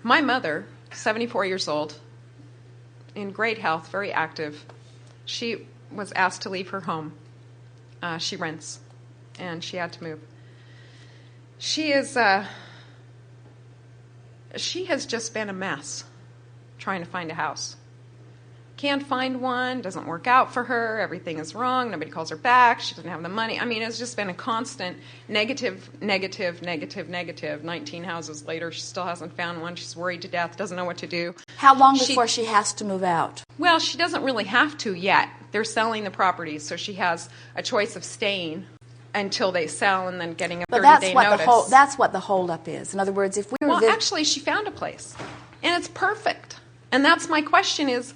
My mother, 74 years old, in great health, very active, she was asked to leave her home. She rents, and she had to move. She has just been a mess trying to find a house. Can't find one, doesn't work out for her, everything is wrong, nobody calls her back, she doesn't have the money. I mean, it's just been a constant negative. 19 houses later, she still hasn't found one. She's worried to death, doesn't know what to do. How long before she has to move out? Well, she doesn't really have to yet. They're selling the properties, so she has a choice of staying until they sell and then getting a 30-day notice. That's what the holdup is. In other words, if we were... Well, actually, she found a place, and it's perfect. And that's my question is,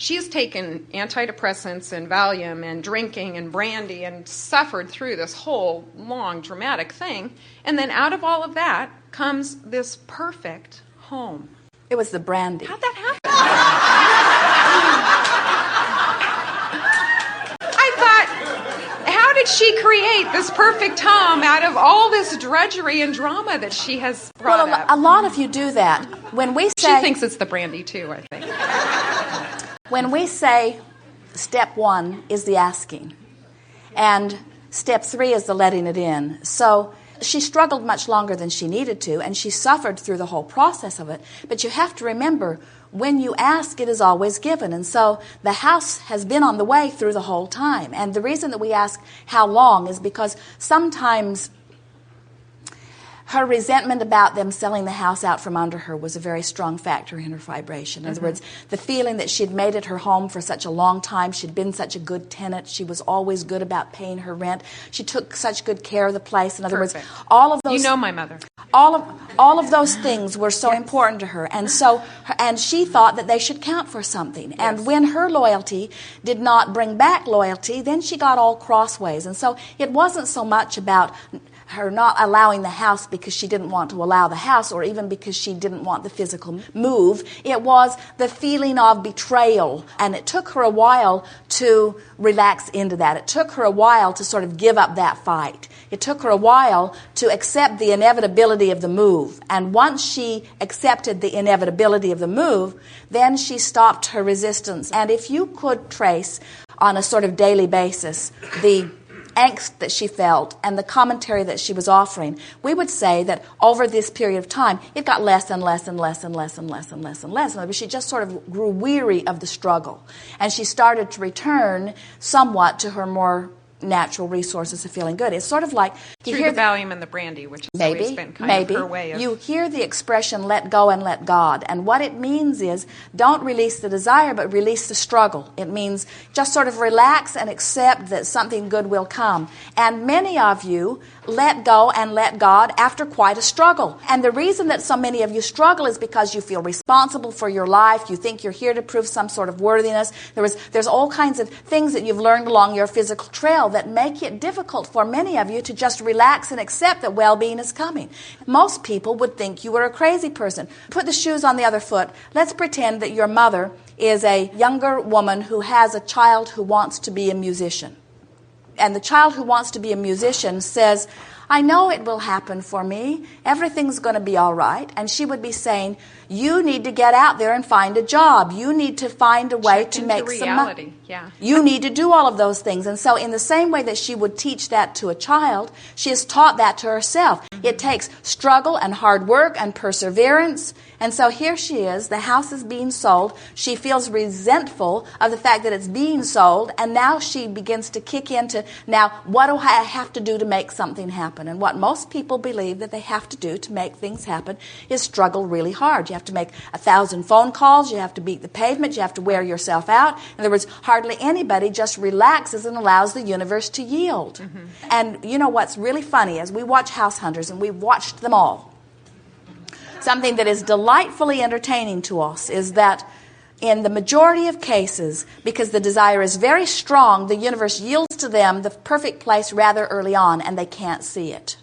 she has taken antidepressants and Valium and drinking and brandy and suffered through this whole long, dramatic thing. And then out of all of that comes this perfect home. It was the brandy. How'd that happen? I thought, how did she create this perfect home out of all this drudgery and drama that she has brought up? A lot of you do that. When we say... She thinks it's the brandy, too, I think. When we say step 1 is the asking, and step 3 is the letting it in. So she struggled much longer than she needed to, and she suffered through the whole process of it. But you have to remember, when you ask, it is always given. And so the house has been on the way through the whole time. And the reason that we ask how long is because sometimes her resentment about them selling the house out from under her was a very strong factor in her vibration. In other words, the feeling that she'd made it her home for such a long time, she'd been such a good tenant, she was always good about paying her rent, she took such good care of the place. In other words, all of those... You know my mother. All of those things were so important to her, and she thought that they should count for something. Yes. And when her loyalty did not bring back loyalty, then she got all crossways. And so it wasn't so much about her not allowing the house because she didn't want to allow the house, or even because she didn't want the physical move. It was the feeling of betrayal, and it took her a while to relax into that. It took her a while to sort of give up that fight. It took her a while to accept the inevitability of the move. And once she accepted the inevitability of the move, then she stopped her resistance. And if you could trace on a sort of daily basis the angst that she felt and the commentary that she was offering, we would say that over this period of time, it got less and less and less and less and less and less and less. She just sort of grew weary of the struggle. And she started to return somewhat to her more natural resources of feeling good. It's sort of like... Through the Valium and the brandy, which has always been kind of her way of... You hear the expression, let go and let God. And what it means is, don't release the desire, but release the struggle. It means just sort of relax and accept that something good will come. And many of you let go and let God after quite a struggle. And the reason that so many of you struggle is because you feel responsible for your life. You think you're here to prove some sort of worthiness. There's all kinds of things that you've learned along your physical trail that make it difficult for many of you to just relax and accept that well-being is coming. Most people would think you were a crazy person. Put the shoes on the other foot. Let's pretend that your mother is a younger woman who has a child who wants to be a musician. And the child who wants to be a musician says, I know it will happen for me. Everything's going to be all right. And she would be saying, you need to get out there and find a job. You need to find a way to make some money. Yeah. You need to do all of those things. And so in the same way that she would teach that to a child, she has taught that to herself. It takes struggle and hard work and perseverance. And so here she is. The house is being sold. She feels resentful of the fact that it's being sold. And now she begins to kick into, now, what do I have to do to make something happen? And what most people believe that they have to do to make things happen is struggle really hard. You have to make 1,000 phone calls. You have to beat the pavement. You have to wear yourself out. In other words, hardly anybody just relaxes and allows the universe to yield. And you know what's really funny is we watch House Hunters, and we've watched them all. Something that is delightfully entertaining to us is that in the majority of cases, because the desire is very strong, the universe yields to them the perfect place rather early on, and they can't see it.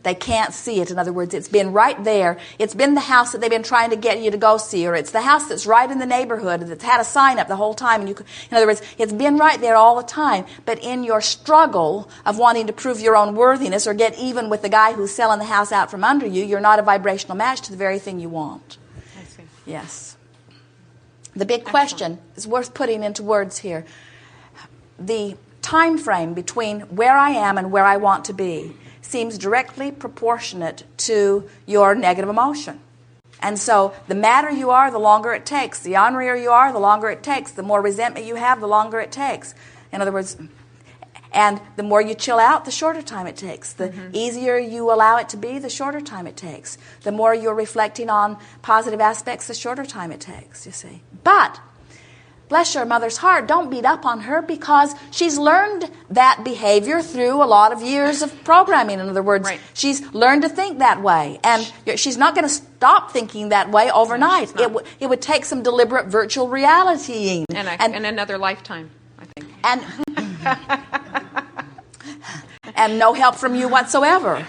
They can't see it. In other words, it's been right there. It's been the house that they've been trying to get you to go see, or it's the house that's right in the neighborhood that's had a sign up the whole time. And in other words, it's been right there all the time. But in your struggle of wanting to prove your own worthiness or get even with the guy who's selling the house out from under you, you're not a vibrational match to the very thing you want. I see. Yes. The big question is worth putting into words here. The time frame between where I am and where I want to be seems directly proportionate to your negative emotion. And so the madder you are, the longer it takes. The ornerier you are, the longer it takes. The more resentment you have, the longer it takes. In other words, and the more you chill out, the shorter time it takes. The easier you allow it to be, the shorter time it takes. The more you're reflecting on positive aspects, the shorter time it takes, you see. But bless your mother's heart, don't beat up on her because she's learned that behavior through a lot of years of programming. In other words, she's learned to think that way. And she's not going to stop thinking that way overnight. It would take some deliberate virtual realitying. And another lifetime, I think. And no help from you whatsoever.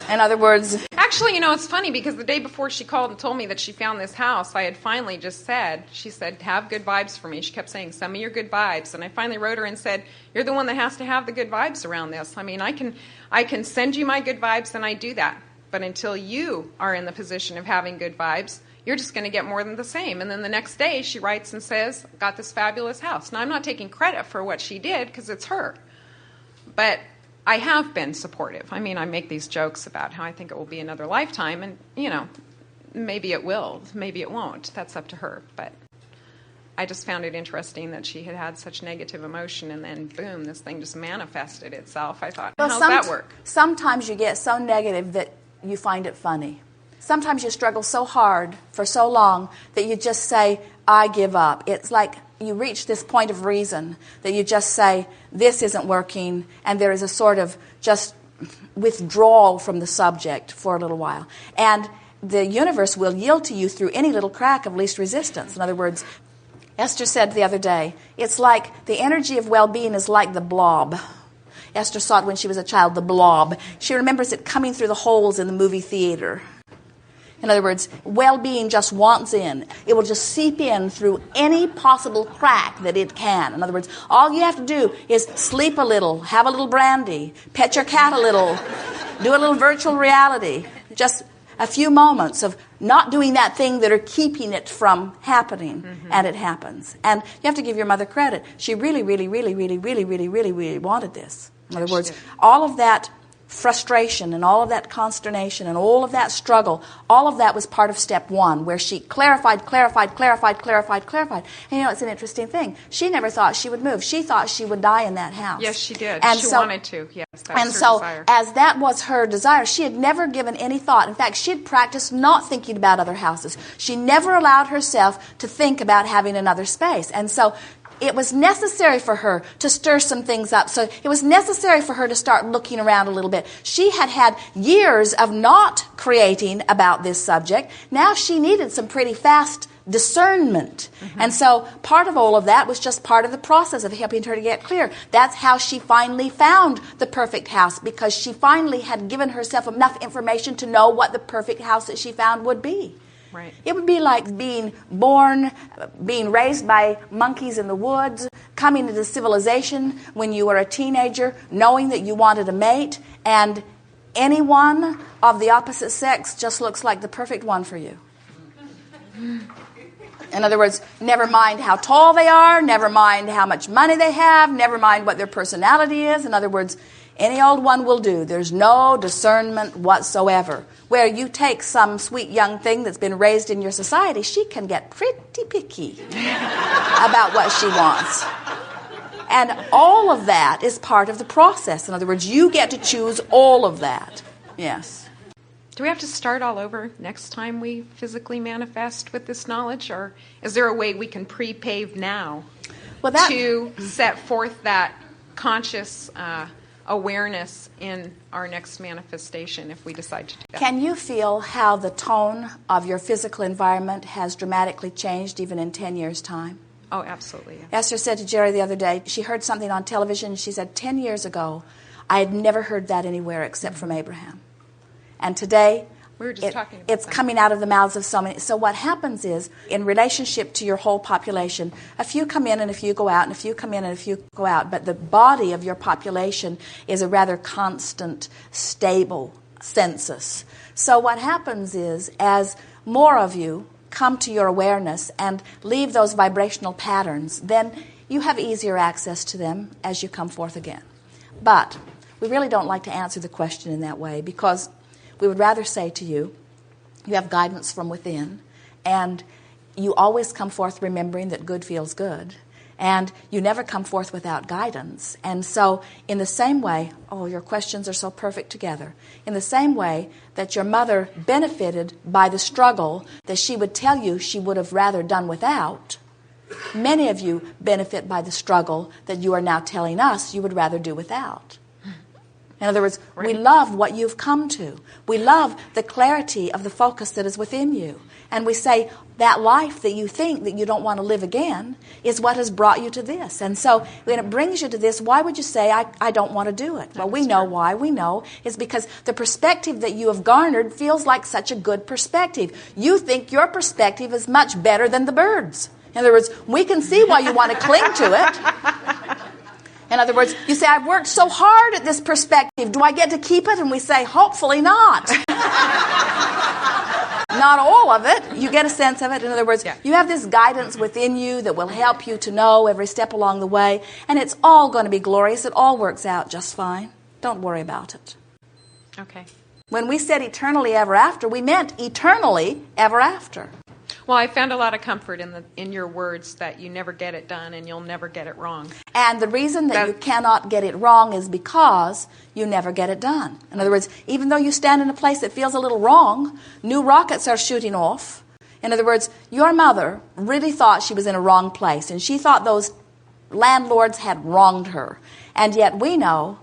In other words... Actually, it's funny because the day before she called and told me that she found this house, I had finally just said, she said, have good vibes for me. She kept saying, send me your good vibes. And I finally wrote her and said, you're the one that has to have the good vibes around this. I mean, I can send you my good vibes and I do that. But until you are in the position of having good vibes, you're just going to get more than the same. And then the next day she writes and says, got this fabulous house. Now, I'm not taking credit for what she did because it's her. But I have been supportive. I mean, I make these jokes about how I think it will be another lifetime, and, maybe it will, maybe it won't. That's up to her. But I just found it interesting that she had had such negative emotion, and then, boom, this thing just manifested itself. I thought, how's that work? Sometimes you get so negative that you find it funny. Sometimes you struggle so hard for so long that you just say, I give up. It's like you reach this point of reason that you just say, this isn't working, and there is a sort of just withdrawal from the subject for a little while. And the universe will yield to you through any little crack of least resistance. In other words, Esther said the other day, it's like the energy of well-being is like the blob. Esther saw it when she was a child, the blob. She remembers it coming through the holes in the movie theater. In other words, well-being just wants in. It will just seep in through any possible crack that it can. In other words, all you have to do is sleep a little, have a little brandy, pet your cat a little, do a little virtual reality. Just a few moments of not doing that thing that are keeping it from happening, and it happens. And you have to give your mother credit. She really, really, really, really, really, really, really, really wanted this. In other words, all of that frustration and all of that consternation and all of that struggle, all of that was part of step one, where she clarified. And it's an interesting thing. She never thought she would move. She thought she would die in that house. Yes, she did. And she wanted to. Yes, that was her desire. As that was her desire, she had never given any thought. In fact, she had practiced not thinking about other houses. She never allowed herself to think about having another space. And so it was necessary for her to stir some things up. So it was necessary for her to start looking around a little bit. She had had years of not creating about this subject. Now she needed some pretty fast discernment. And so part of all of that was just part of the process of helping her to get clear. That's how she finally found the perfect house, because she finally had given herself enough information to know what the perfect house that she found would be. Right. It would be like being born, being raised by monkeys in the woods, coming into civilization when you were a teenager, knowing that you wanted a mate, and anyone of the opposite sex just looks like the perfect one for you. In other words, never mind how tall they are, never mind how much money they have, never mind what their personality is. In other words, any old one will do. There's no discernment whatsoever. Where you take some sweet young thing that's been raised in your society, she can get pretty picky about what she wants. And all of that is part of the process. In other words, you get to choose all of that. Yes. Do we have to start all over next time we physically manifest with this knowledge? Or is there a way we can pre-pave now to set forth that conscious awareness in our next manifestation if we decide to do that? Can you feel how the tone of your physical environment has dramatically changed even in 10 years' time? Oh, absolutely. Yeah. Esther said to Jerry the other day, she heard something on television. She said, 10 years ago, I had never heard that anywhere except from Abraham. And today, we were just talking about it's coming out of the mouths of so many. So what happens is, in relationship to your whole population, a few come in and a few go out, and a few come in and a few go out. But the body of your population is a rather constant, stable census. So what happens is, as more of you come to your awareness and leave those vibrational patterns, then you have easier access to them as you come forth again. But we really don't like to answer the question in that way, because we would rather say to you, you have guidance from within, and you always come forth remembering that good feels good, and you never come forth without guidance. And so in the same way, oh, your questions are so perfect together, in the same way that your mother benefited by the struggle that she would tell you she would have rather done without, many of you benefit by the struggle that you are now telling us you would rather do without. In other words, right. We love what you've come to. We love the clarity of the focus that is within you. And we say that life that you think that you don't want to live again is what has brought you to this. And so when it brings you to this, why would you say, I don't want to do it? Well, we know why. We know it's because the perspective that you have garnered feels like such a good perspective. You think your perspective is much better than the birds. In other words, we can see why you want to cling to it. In other words, you say, I've worked so hard at this perspective. Do I get to keep it? And we say, hopefully not. Not all of it. You get a sense of it. In other words, you have this guidance within you that will help you to know every step along the way. And it's all going to be glorious. It all works out just fine. Don't worry about it. Okay. When we said eternally ever after, we meant eternally ever after. Well, I found a lot of comfort in your words that you never get it done and you'll never get it wrong. And the reason that you cannot get it wrong is because you never get it done. In other words, even though you stand in a place that feels a little wrong, new rockets are shooting off. In other words, your mother really thought she was in a wrong place, and she thought those landlords had wronged her. And yet we know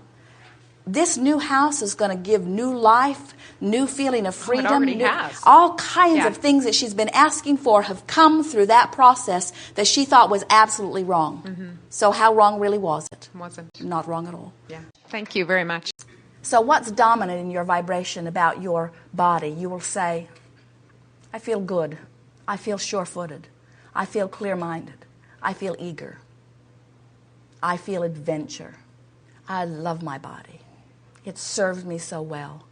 this new house is going to give new life, new feeling of freedom. All kinds of things that she's been asking for have come through that process that she thought was absolutely wrong. Mm-hmm. So how wrong really was it? Wasn't. Not wrong at all. Yeah. Thank you very much. So what's dominant in your vibration about your body? You will say, I feel good. I feel sure-footed. I feel clear-minded. I feel eager. I feel adventure. I love my body. It serves me so well.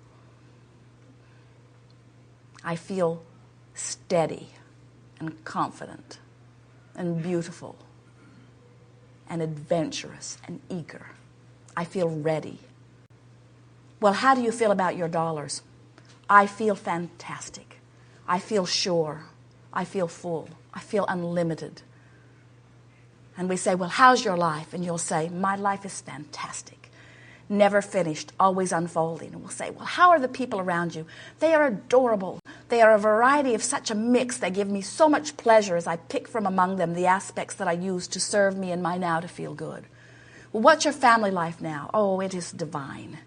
I feel steady and confident and beautiful and adventurous and eager. I feel ready. Well, how do you feel about your dollars? I feel fantastic. I feel sure. I feel full. I feel unlimited. And we say, well, how's your life? And you'll say, my life is fantastic. Never finished, always unfolding. And we'll say, well, how are the people around you? They are adorable. They are a variety of such a mix. They give me so much pleasure as I pick from among them the aspects that I use to serve me in my now to feel good. Well, what's your family life now? Oh, it is divine.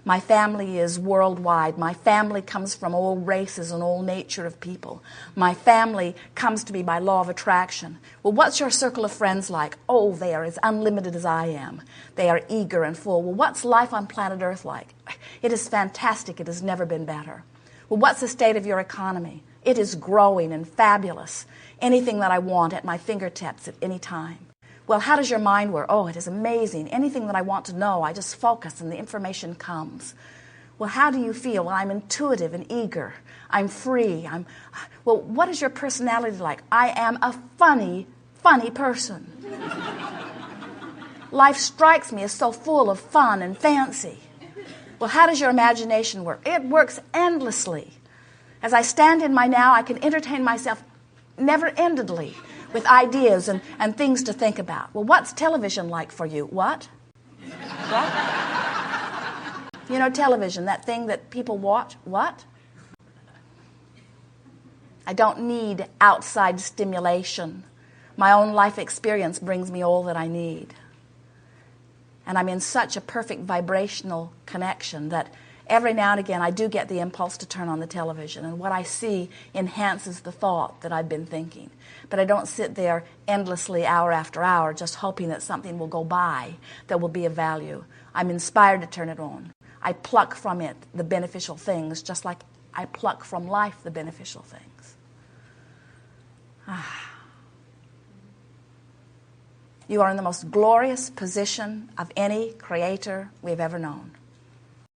My family is worldwide. My family comes from all races and all nature of people. My family comes to me by law of attraction. Well, what's your circle of friends like? Oh, they are as unlimited as I am. They are eager and full. Well, what's life on planet Earth like? It is fantastic. It has never been better. Well, what's the state of your economy? It is growing and fabulous. Anything that I want at my fingertips at any time. Well, how does your mind work? Oh, it is amazing. Anything that I want to know, I just focus and the information comes. Well, how do you feel? Well, I'm intuitive and eager. I'm free. Well, what is your personality like? I am a funny person. Life strikes me as so full of fun and fancy. Well, how does your imagination work? It works endlessly. As I stand in my now, I can entertain myself never-endedly with ideas and things to think about. Well, what's television like for you? What? You know, television, that thing that people watch. What? I don't need outside stimulation. My own life experience brings me all that I need. And I'm in such a perfect vibrational connection that Every now and again, I do get the impulse to turn on the television, and what I see enhances the thought that I've been thinking. But I don't sit there endlessly, hour after hour, just hoping that something will go by that will be of value. I'm inspired to turn it on. I pluck from it the beneficial things, just like I pluck from life the beneficial things. You are in the most glorious position of any creator we've ever known.